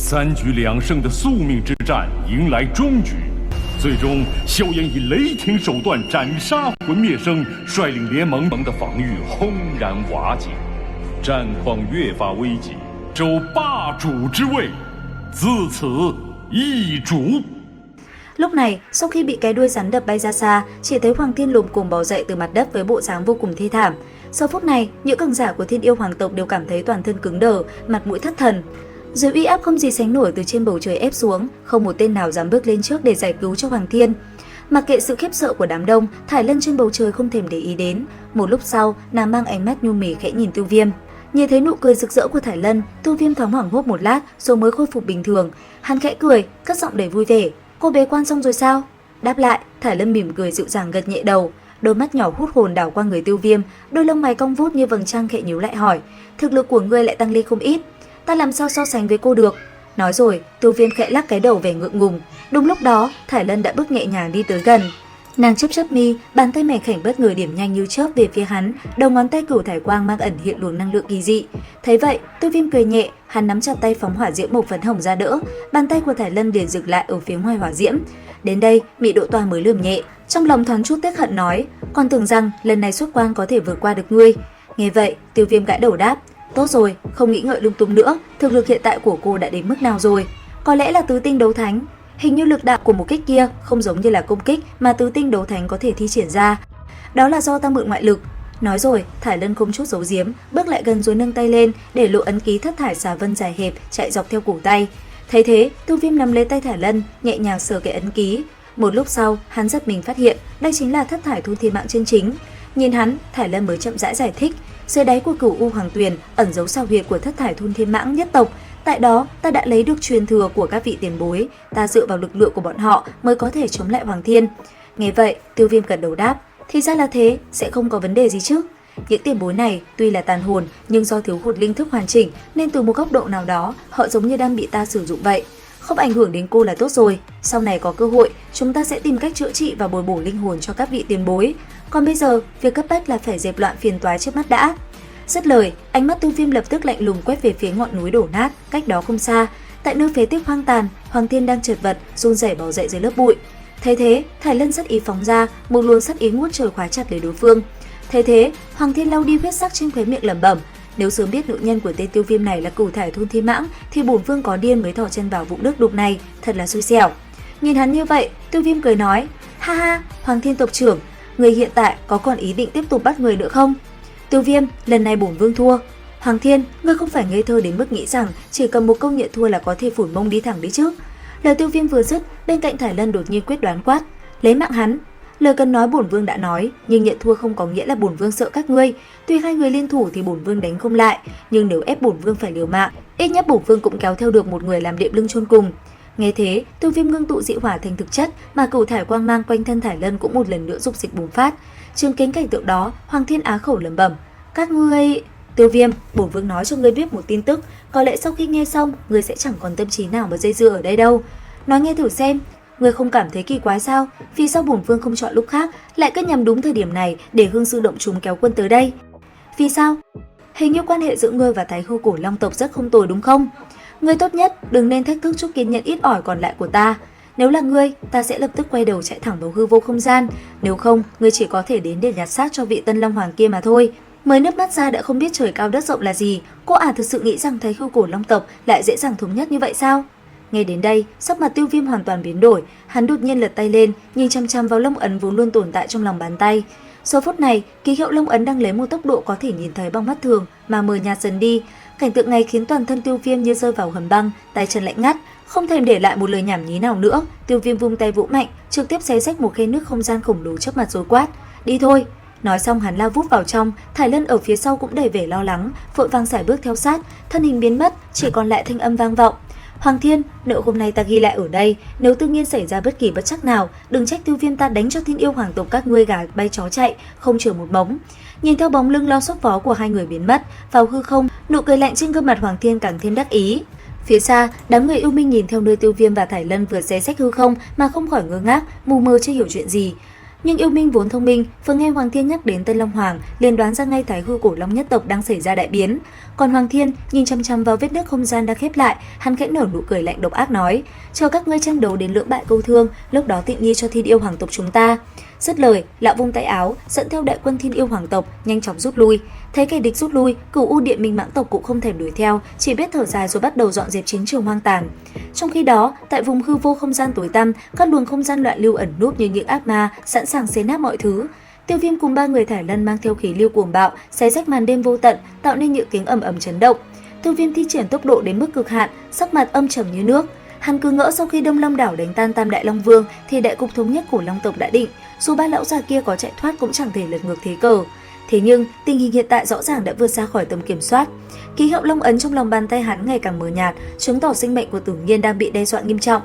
3局2胜的宿命之战迎来终局，最终萧炎以雷霆手段斩杀魂灭生，率领联盟的防御轰然瓦解，战况越发危急，周霸主之位自此易主。 Lúc này, sau khi bị cái đuôi rắn đập bay ra xa, chỉ thấy Hoàng Thiên lồm cồm bò dậy từ mặt đất với bộ dáng vô cùng thê thảm. Sau phút này, những cường giả của Thiên Yêu Hoàng tộc đều cảm thấy toàn thân cứng đờ, mặt mũi thất thần. Dưới uy áp không gì sánh nổi từ trên bầu trời ép xuống, không một tên nào dám bước lên trước để giải cứu cho Hoàng Thiên. Mặc kệ sự khiếp sợ của đám đông, Thải Lân trên bầu trời không thèm để ý đến. Một lúc sau, nàng mang ánh mắt nhu mì khẽ nhìn Tiêu Viêm. Nhìn thấy nụ cười rực rỡ của Thải Lân, Tiêu Viêm thoáng hoảng hốt một lát rồi mới khôi phục bình thường. Hắn khẽ cười, cất giọng đầy vui vẻ. Cô bế quan xong rồi sao? Đáp lại, Thải Lân mỉm cười dịu dàng gật nhẹ đầu. Đôi mắt nhỏ hút hồn đảo qua người Tiêu Viêm, đôi lông mày cong vút như vầng trăng khẽ nhíu lại hỏi: thực lực của ngươi lại tăng lên không ít, ta làm sao so sánh với cô được? Nói rồi, Tiêu Viêm khẽ lắc cái đầu vẻ ngượng ngùng. Đúng lúc đó, Thải Lân đã bước nhẹ nhàng đi tới gần. Nàng chớp chớp mi, bàn tay mảnh khảnh bất ngờ điểm nhanh như chớp về phía hắn, đầu ngón tay cửu thải quang mang ẩn hiện luồng năng lượng kỳ dị. Thấy vậy, Tiêu Viêm cười nhẹ, hắn nắm chặt tay phóng hỏa diễm màu phấn hồng ra đỡ, bàn tay của Thải Lân liền dừng lại ở phía ngoài hỏa diễm. Đến đây, Mị Độ Toa mới lườm nhẹ, trong lòng thoáng chút tiếc hận nói: còn tưởng rằng lần này xuất quan có thể vượt qua được ngươi. Nghe vậy, Tiêu Viêm gãi đầu đáp: tốt rồi, không nghĩ ngợi lung tung nữa, thực lực hiện tại của cô đã đến mức nào rồi? Có lẽ là tứ tinh đấu thánh. Hình như lực đạo của một kích kia không giống như là công kích mà tứ tinh đấu thánh có thể thi triển ra. Đó là do ta mượn ngoại lực. Nói rồi, Thải Lân không chút giấu giếm, bước lại gần rồi nâng tay lên để lộ ấn ký thất thải xà vân dài hẹp chạy dọc theo cổ tay. Thấy thế, Tiêu Viêm nắm lấy tay Thải Lân, nhẹ nhàng sờ cái ấn ký. Một lúc sau, hắn giật mình phát hiện đây chính là thất thải thu thiên mạng chân chính. Nhìn hắn, Thải Lân mới chậm rãi giải thích: dưới đáy của Cửu U Hoàng Tuyền ẩn giấu sao huyệt của thất thải thôn thiên mãng nhất tộc. Tại đó, ta đã lấy được truyền thừa của các vị tiền bối, ta dựa vào lực lượng của bọn họ mới có thể chống lại Hoàng Thiên. Nghe vậy, Tiêu Viêm gật đầu đáp: thì ra là thế, sẽ không có vấn đề gì chứ. Những tiền bối này tuy là tàn hồn nhưng do thiếu hụt linh thức hoàn chỉnh nên từ một góc độ nào đó họ giống như đang bị ta sử dụng vậy. Không ảnh hưởng đến cô là tốt rồi. Sau này có cơ hội, chúng ta sẽ tìm cách chữa trị và bồi bổ linh hồn cho các vị tiền bối. Còn bây giờ, việc cấp bách là phải dẹp loạn phiền toái trước mắt đã. Dứt lời, ánh mắt Tiêu Viêm lập tức lạnh lùng quét về phía ngọn núi đổ nát cách đó không xa. Tại nơi phế tích hoang tàn, Hoàng Thiên đang chật vật run rẩy bò dậy dưới lớp bụi. Thấy thế, Thải Lân sát ý phóng ra, một luồng sát ý ngút trời khóa chặt lấy đối phương. Thấy thế, Hoàng Thiên lau đi huyết sắc trên khóe miệng lẩm bẩm: nếu sớm biết nữ nhân của tên Tiêu Viêm này là Cửu thải thôn thiên mãng thì bổn vương có điên mới thò chân vào vũng nước đục này, thật là xui xẻo. Nhìn hắn như vậy, Tiêu Viêm cười nói: ha ha, Hoàng Thiên tộc trưởng, người hiện tại có còn ý định tiếp tục bắt người nữa không? Tiêu Viêm, lần này bổn vương thua. Hoàng Thiên, ngươi không phải ngây thơ đến mức nghĩ rằng chỉ cần một câu nhận thua là có thể phủi mông đi thẳng đi chứ? Lời Tiêu Viêm vừa dứt, bên cạnh Thải Lân đột nhiên quyết đoán quát: lấy mạng hắn. Lời cần nói bổn vương đã nói, nhưng nhận thua không có nghĩa là bổn vương sợ các ngươi. Tuy hai người liên thủ thì bổn vương đánh không lại, nhưng nếu ép bổn vương phải liều mạng, ít nhất bổn vương cũng kéo theo được một người làm đệm lưng chôn cùng. Nghe thế, Tiêu Viêm ngưng tụ dị hỏa thành thực chất, mà cửu thải quang mang quanh thân Thải Lân cũng một lần nữa dục dịch bùng phát. Chứng kiến cảnh tượng đó, Hoàng Thiên á khẩu lẩm bẩm: các ngươi... Tiêu Viêm, bổn vương nói cho ngươi biết một tin tức, có lẽ sau khi nghe xong, ngươi sẽ chẳng còn tâm trí nào mà dây dưa ở đây đâu. Nói nghe thử xem. Ngươi không cảm thấy kỳ quái sao? Vì sao bổn vương không chọn lúc khác, lại cứ nhắm đúng thời điểm này để hương sư động chúng kéo quân tới đây? Vì sao? Hình như quan hệ giữa ngươi và Thái Hư Cổ Long tộc rất không tồi đúng không? Ngươi tốt nhất đừng nên thách thức chút kiên nhẫn ít ỏi còn lại của ta. Nếu là ngươi, ta sẽ lập tức quay đầu chạy thẳng vào hư vô không gian. Nếu không, ngươi chỉ có thể đến để nhặt xác cho vị Tân Long Hoàng kia mà thôi. Mới nước mắt ra đã không biết trời cao đất rộng là gì. Cô thực sự nghĩ rằng Thái Hư Cổ Long tộc lại dễ dàng thống nhất như vậy sao? Nghe đến đây, sắc mặt Tiêu Viêm hoàn toàn biến đổi, hắn đột nhiên lật tay lên, nhìn chăm chăm vào lông ấn vốn luôn tồn tại trong lòng bàn tay. Sau phút này, ký hiệu lông ấn đang lấy một tốc độ có thể nhìn thấy bằng mắt thường mà mờ nhạt dần đi. Cảnh tượng này khiến toàn thân Tiêu Viêm như rơi vào hầm băng, tay chân lạnh ngắt, không thèm để lại một lời nhảm nhí nào nữa. Tiêu Viêm vung tay vỗ mạnh, trực tiếp xé rách một khe nước không gian khổng lồ trước mặt rồi quát: đi thôi. Nói xong hắn lao vút vào trong, Thải Lân ở phía sau cũng đầy vẻ lo lắng, vội vàng sải bước theo sát, thân hình biến mất, chỉ còn lại thanh âm vang vọng: Hoàng Thiên, nợ hôm nay ta ghi lại ở đây, nếu tự nhiên xảy ra bất kỳ bất trắc nào, đừng trách Tiêu Viêm ta đánh cho Thiên Yêu Hoàng tộc các ngươi gà bay chó chạy, không chừa một mống. Nhìn theo bóng lưng lo xốc phó của hai người biến mất vào hư không, nụ cười lạnh trên gương mặt Hoàng Thiên càng thêm đắc ý. Phía xa, đám người yêu minh nhìn theo nơi Tiêu Viêm và Thải Lân vừa xé rách hư không mà không khỏi ngơ ngác, mù mờ chưa hiểu chuyện gì. Nhưng Yêu Minh vốn thông minh, vừa nghe Hoàng Thiên nhắc đến tên Long Hoàng, liền đoán ra ngay Thái Hư Cổ Long nhất tộc đang xảy ra đại biến. Còn Hoàng Thiên nhìn chăm chăm vào vết nứt không gian đang khép lại, hắn khẽ nở nụ cười lạnh độc ác nói: "Chờ các ngươi tranh đấu đến lưỡng bại câu thương, lúc đó tiện nghi cho Thiên Yêu Hoàng tộc chúng ta." Dứt lời, lão vung tay áo, dẫn theo đại quân Thiên Yêu Hoàng tộc nhanh chóng rút lui. Thấy kẻ địch rút lui, Cửu U Điện Minh Mãng tộc cũng không thèm đuổi theo, chỉ biết thở dài rồi bắt đầu dọn dẹp chiến trường hoang tàn. Trong khi đó, tại vùng hư vô không gian tối tăm, các luồng không gian loạn lưu ẩn núp như những ác ma, sẵn sàng xé nát mọi thứ. Tiêu Viêm cùng 3 người thải lân mang theo khí lưu cuồng bạo, xé rách màn đêm vô tận, tạo nên những tiếng ầm ầm chấn động. Tiêu Viêm thi triển tốc độ đến mức cực hạn, sắc mặt âm trầm như nước. Hắn cứ ngỡ sau khi Đông Long đảo đánh tan Tam Đại Long Vương thì đại cục thống nhất của Long tộc đã định, dù ba lão già kia có chạy thoát cũng chẳng thể lật ngược thế cờ. Thế nhưng tình hình hiện tại rõ ràng đã vượt ra khỏi tầm kiểm soát. Ký hiệu Long ấn trong lòng bàn tay hắn ngày càng mờ nhạt, chứng tỏ sinh mệnh của Tử Nghiên đang bị đe dọa nghiêm trọng.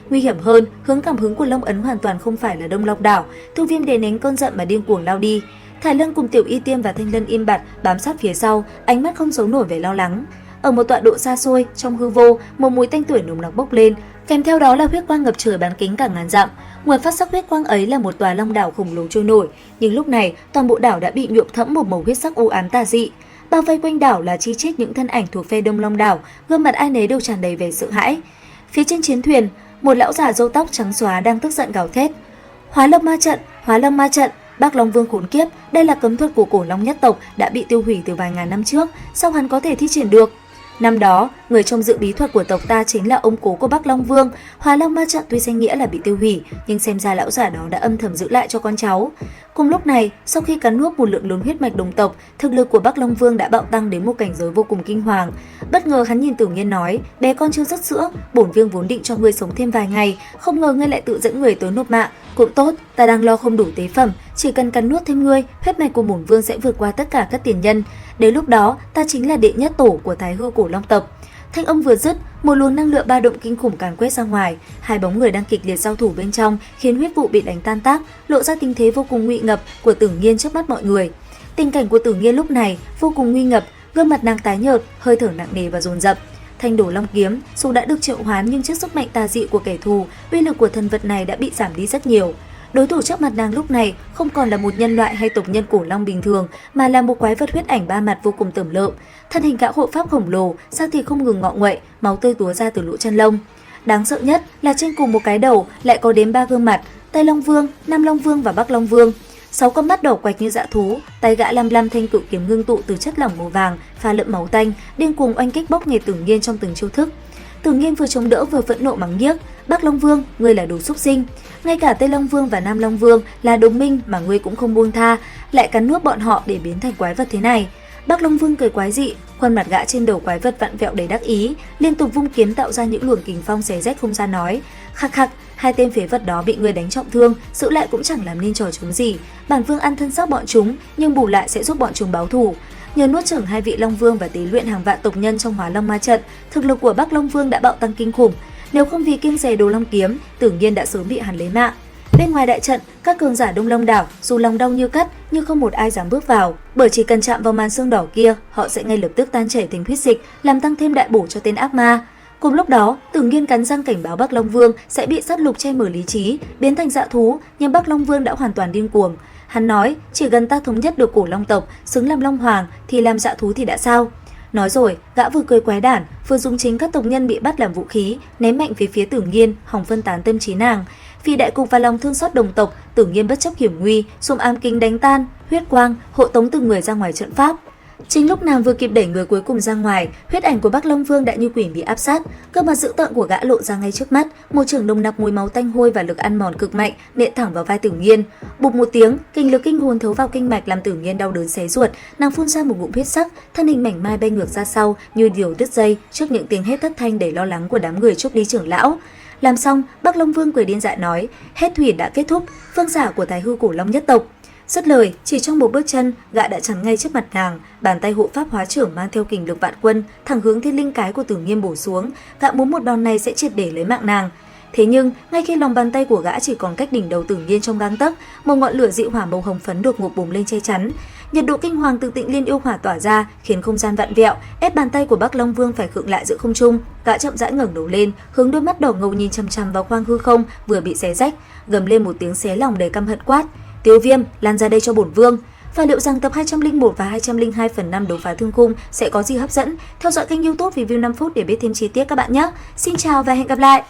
Nguy hiểm hơn, hướng cảm hứng của Long ấn hoàn toàn không phải là Đông Long đảo. Tiêu Viêm đè nén cơn giận mà điên cuồng lao đi. Thải Lân cùng Tiểu Y Tiêm và Thanh Lân im bặt bám sát phía sau, ánh mắt không giấu nổi vẻ lo lắng. Ở một tọa độ xa xôi, trong hư vô, một mùi tanh tưởi nồng nặc bốc lên, kèm theo đó là huyết quang ngập trời bán kính cả ngàn dặm. Nguồn phát sắc huyết quang ấy là một tòa long đảo khổng lồ trôi nổi, nhưng lúc này toàn bộ đảo đã bị nhuộm thẫm một màu huyết sắc u ám tà dị. Bao vây quanh đảo là chi chít những thân ảnh thuộc phe Đông Long đảo, gương mặt ai nấy đều tràn đầy vẻ sợ hãi. Phía trên chiến thuyền, một lão già râu tóc trắng xóa đang tức giận gào thét: "Hóa Long ma trận, Hóa Long ma trận! Bác Long Vương khốn kiếp, đây là cấm thuật của Cổ Long nhất tộc đã bị tiêu hủy từ vài ngàn năm trước, sao hắn có thể thi triển được?" Năm đó, người trông giữ bí thuật của tộc ta chính là ông cố của Bắc Long Vương. Hóa Long ma trận tuy danh nghĩa là bị tiêu hủy, nhưng xem ra lão giả đó đã âm thầm giữ lại cho con cháu. Cùng lúc này, sau khi cắn nuốt một lượng lớn huyết mạch đồng tộc, thực lực của Bắc Long Vương đã bạo tăng đến một cảnh giới vô cùng kinh hoàng. Bất ngờ hắn nhìn Tử Nghiên nói: "Bé con chưa dứt sữa, bổn vương vốn định cho ngươi sống thêm vài ngày, không ngờ ngươi lại tự dẫn người tới nộp mạng. Cũng tốt, ta đang lo không đủ tế phẩm, chỉ cần cắn nuốt thêm ngươi, huyết mạch của bổn vương sẽ vượt qua tất cả các tiền nhân. Đến lúc đó, ta chính là đệ nhất tổ của Thái Hư Cổ Long tộc." Thanh âm vừa dứt, một luồng năng lượng ba động kinh khủng càn quét ra ngoài, hai bóng người đang kịch liệt giao thủ bên trong khiến huyết vụ bị đánh tan tác, lộ ra tình thế vô cùng nguy ngập của Tử Nghiên trước mắt mọi người. Tình cảnh của Tử Nghiên lúc này vô cùng nguy ngập, gương mặt nàng tái nhợt, hơi thở nặng nề và dồn dập. Thanh Đồ Long kiếm dù đã được triệu hoán nhưng trước sức mạnh tà dị của kẻ thù, uy lực của thần vật này đã bị giảm đi rất nhiều. Đối thủ trước mặt nàng lúc này không còn là một nhân loại hay tộc nhân cổ long bình thường, mà là một quái vật huyết ảnh ba mặt vô cùng tởm lợm. Thân hình gã hộ pháp khổng lồ, xác thịt không ngừng ngọ nguậy, máu tươi túa ra từ lỗ chân lông. Đáng sợ nhất là trên cùng một cái đầu lại có đến 3 gương mặt: Tây Long Vương, Nam Long Vương và Bắc Long Vương. 6 con mắt đỏ quạch như dã thú, tay gã lăm lăm thanh cự kiếm ngưng tụ từ chất lỏng màu vàng, pha lẫn máu tanh, điên cuồng oanh kích bóc nghẹt Tử Nghiên trong từng chiêu thức. Tử Nghiên vừa chống đỡ vừa phẫn nộ mắng nhiếc: "Bắc Long Vương, ngươi là đồ súc sinh! Ngay cả Tây Long Vương và Nam Long Vương là đồng minh mà ngươi cũng không buông tha, lại cắn nuốt bọn họ để biến thành quái vật thế này." Bắc Long Vương cười quái dị, khuôn mặt gã trên đầu quái vật vặn vẹo đầy đắc ý, liên tục vung kiếm tạo ra những luồng kình phong xé rách không gian nói: "Khắc khắc, hai tên phế vật đó bị ngươi đánh trọng thương, giữ lại cũng chẳng làm nên trò chống gì. Bản vương ăn thân xác bọn chúng, nhưng bù lại sẽ giúp bọn chúng báo thù." Nhờ nuốt chửng hai vị Long Vương và tế luyện hàng vạn tộc nhân trong Hóa Long ma trận, thực lực của Bắc Long Vương đã bạo tăng kinh khủng. Nếu không vì kiêng dè Đồ Long kiếm, Tử Nghiên đã sớm bị hắn lấy mạng. Bên ngoài đại trận, các cường giả Đông Long đảo dù lòng đau như cắt nhưng không một ai dám bước vào, bởi chỉ cần chạm vào màn xương đỏ kia, họ sẽ ngay lập tức tan chảy thành huyết dịch, làm tăng thêm đại bổ cho tên ác ma. Cùng lúc đó, Tử Nghiên cắn răng cảnh báo Bắc Long Vương sẽ bị sát lục che mờ lý trí, biến thành dã thú, nhưng Bắc Long Vương đã hoàn toàn điên cuồng. Hắn nói: "Chỉ cần ta thống nhất được Cổ Long tộc, xứng làm Long Hoàng thì làm dã thú thì đã sao?" Nói rồi, gã vừa cười quái đản, vừa dùng chính các tộc nhân bị bắt làm vũ khí, ném mạnh về phía Tử Nghiên, hòng phân tán tâm trí nàng. Vì đại cục và lòng thương xót đồng tộc, Tử Nghiên bất chấp hiểm nguy, dùng ám kính đánh tan, huyết quang, hộ tống từng người ra ngoài trận pháp. Chính lúc nàng vừa kịp đẩy người cuối cùng ra ngoài, huyết ảnh của Bắc Long Vương đã như quỷ bị áp sát, cơ mặt dữ tợn của gã lộ ra ngay trước mắt, một chưởng nồng nặc mùi máu tanh hôi và lực ăn mòn cực mạnh nện thẳng vào vai Tử Nghiên. Bụp một tiếng, kình lực kinh hồn thấu vào kinh mạch làm Tử Nghiên đau đớn xé ruột, nàng phun ra một ngụm huyết sắc, thân hình mảnh mai bay ngược ra sau như diều đứt dây trước những tiếng hét thất thanh đầy lo lắng của đám người chúc đi trưởng lão. Làm xong, Bắc Long Vương cười điên dại nói: "Hết thủy đã kết thúc, vương giả của Thái Hư Cổ Long nhất tộc." Dứt lời, chỉ trong một bước chân, gã đã chắn ngay trước mặt nàng, bàn tay hộ pháp hóa trưởng mang theo kình lực vạn quân thẳng hướng thiên linh cái của Tử Nghiên bổ xuống, gã muốn một đòn này sẽ triệt để lấy mạng nàng. Thế nhưng, ngay khi lòng bàn tay của gã chỉ còn cách đỉnh đầu Tử Nhiên trong gang tấc, một ngọn lửa dị hỏa màu hồng phấn đột ngột bùng lên che chắn. Nhiệt độ kinh hoàng từ Tịnh Liên yêu hỏa tỏa ra khiến không gian vặn vẹo, ép bàn tay của Bắc Long Vương phải khựng lại giữa không trung. Gã chậm rãi ngẩng đầu lên, hướng đôi mắt đỏ ngầu nhìn chằm chằm vào khoang hư không vừa bị xé rách, gầm lên một tiếng xé lòng đầy căm hận quát: "Tiêu Viêm, lan ra đây cho bổn vương!" Và liệu rằng tập 201 và 202 phần 5 đấu phá thương khung sẽ có gì hấp dẫn? Theo dõi kênh YouTube Review 5 phút để biết thêm chi tiết các bạn nhé. Xin chào và hẹn gặp lại!